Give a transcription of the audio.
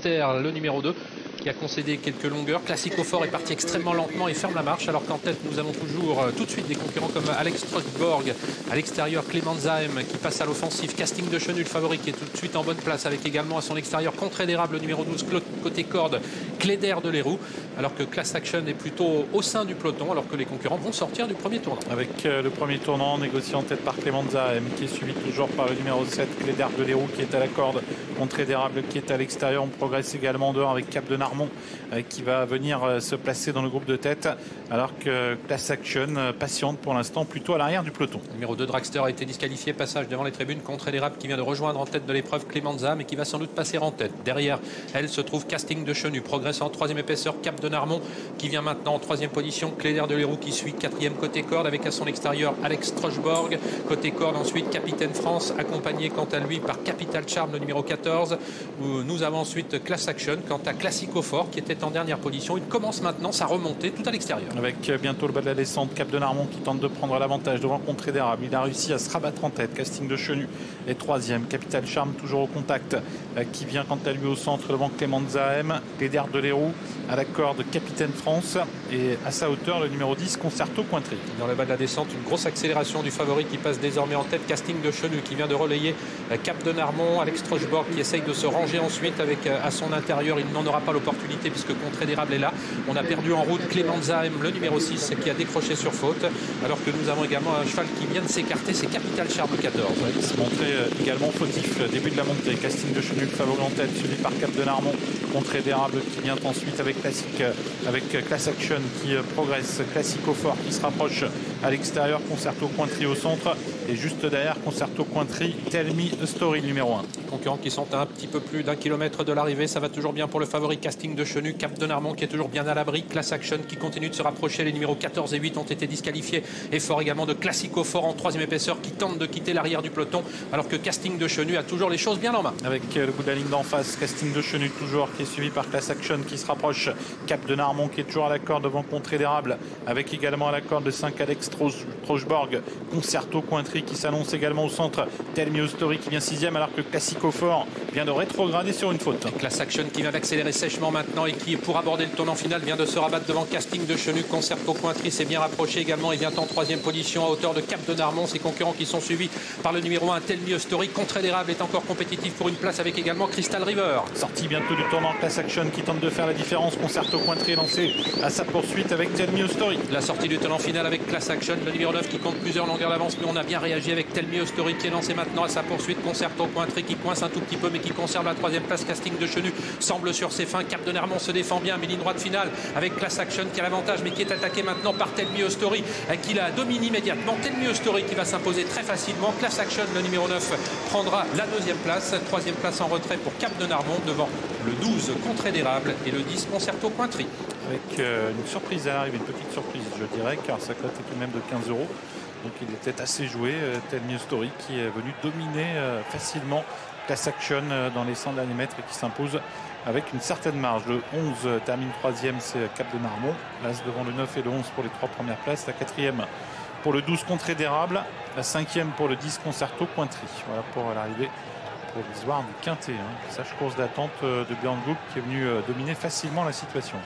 Dragster, le numéro 2, qui a concédé quelques longueurs. Classico Fort est parti extrêmement lentement et ferme la marche, alors qu'en tête nous avons toujours tout de suite des concurrents comme Alex Trostborg, à l'extérieur Clément Zahem qui passe à l'offensive, Casting de Chenu le favori qui est tout de suite en bonne place, avec également à son extérieur Contre-Dérable, le numéro 12 côté corde, Cléder de Leroux, alors que Class Action est plutôt au sein du peloton, alors que les concurrents vont sortir du premier tournant. Avec le premier tournant négocié en tête par Clément Zahem, qui est suivi toujours par le numéro 7 Cléder de Leroux qui est à la corde, Contre-Dérable qui est à l'extérieur. On progresse également en dehors avec Cap de Narmont qui va venir se placer dans le groupe de tête, alors que Class Action patiente pour l'instant plutôt à l'arrière du peloton. Le numéro 2 Dragster a été disqualifié, passage devant les tribunes. Contre-Dérable qui vient de rejoindre en tête de l'épreuve Clément Zahem et qui va sans doute passer en tête. Derrière elle se trouve Casting de Chenu, progresse en troisième épaisseur Cap de Narmont qui vient maintenant en troisième position. Cléder de Leroux qui suit quatrième côté corde, avec à son extérieur Alex Trostborg côté corde. Ensuite Capitaine France, accompagné quant à lui par Capital Charm, le numéro 14. Nous avons ensuite Class Action. Quant à Classico Fort qui était en dernière position, il commence maintenant sa remontée tout à l'extérieur. Avec bientôt le bas de la descente, Cap de Narmont qui tente de prendre l'avantage devant Contre-Dérable. Il a réussi à se rabattre en tête. Casting de Chenu est troisième. Capital Charm toujours au contact, qui vient quant à lui au centre devant Clément Zahem. Cléder de Leroux à la corde, Capitaine France, et à sa hauteur le numéro 10 Concerto Cointry. Dans le bas de la descente, une grosse accélération du favori qui passe désormais en tête. Casting de Chenu qui vient de relayer Cap de Narmont. Alex Trostborg qui essaye de se ranger ensuite, avec à son intérieur, il n'en aura pas l'opportunité puisque Contre-Dérable est là. On a perdu en route Clément Zahem, le numéro 6, qui a décroché sur faute, alors que nous avons également un cheval qui vient de s'écarter, c'est Capital Charm 14. Il se montrait également fautif début de la montée. Casting de Chenu le favori en tête, suivi par Cap de Narmont. Contre-Dérable qui vient ensuite avec Class Action qui progresse. Classico Fort qui se rapproche à l'extérieur. Concerto Cointry au centre, et juste derrière Concerto Cointry, Tell Me a Story numéro 1. Les concurrents qui sont à un petit peu plus d'un kilomètre de l'arrivée, ça va toujours bien pour le favori Casting de Chenu. Cap de Narmont qui est toujours bien à l'abri. Class Action qui continue de se rapprocher. Les numéros 14 et 8 ont été disqualifiés. Et fort également de Classico Fort en troisième épaisseur qui tente de quitter l'arrière du peloton, alors que Casting de Chenu a toujours les choses bien en main. Avec le bout de la ligne d'en face, Casting de Chenu toujours, qui est suivi par Class Action qui se rapproche. Cap de Narmont qui est toujours à la corde devant Contre-Dérable, avec également à la corde de 5 Alex Trostborg. Concerto Cointry qui s'annonce également au centre. Tell Me a Story qui vient sixième, alors que Classico Fort vient de rétrograder sur une faute. Class Action qui vient d'accélérer sèchement maintenant et qui, pour aborder le tournant final, vient de se rabattre devant Casting de Chenu. Concerto Cointry s'est bien rapproché également et vient en troisième position à hauteur de Cap de Narmont. Ses concurrents qui sont suivis par le numéro 1 Tell Me a Story. Contre-Dérable est encore compétitif pour une place, avec également Crystal River. Sortie bientôt du tournant, Class Action qui tente de faire la différence. Concerto Cointry est lancé à sa poursuite avec Tell Me a Story. La sortie du tournant final avec Class Action, le numéro 9 qui compte plusieurs longueurs d'avance, mais on a bien réagi avec Tell Me a Story qui est lancé maintenant à sa poursuite. Concerto Cointry qui coince un tout petit peu mais qui conserve la troisième place. Casting de Chenu semble sur ses fins. Cap de Narmont se défend bien, mais ligne droite finale avec Class Action qui a l'avantage, mais qui est attaqué maintenant par Tell Me a Story qui la domine immédiatement. Tell Me a Story qui va s'imposer très facilement. Class Action, le numéro 9, prendra la deuxième place. Troisième place en retrait pour Cap de Narmont devant le 12 Contre-Dérable et le 10 Concerto Cointry. Avec une surprise à l'arrivée, une petite surprise je dirais, car sa cote est tout de même de 15 €. Donc il était assez joué, Tell Me a Story qui est venu dominer facilement Class Action dans les 100 derniers mètres et qui s'impose avec une certaine marge. Le 11 termine troisième, c'est Cap de Narmont. L'As devant le 9 et le 11 pour les trois premières places. La quatrième pour le 12 Contre-Dérable. La cinquième pour le 10 Concerto Cointry. Voilà pour l'arrivée provisoire du Quintet. Sage course d'attente de Björn Goop qui est venu dominer facilement la situation.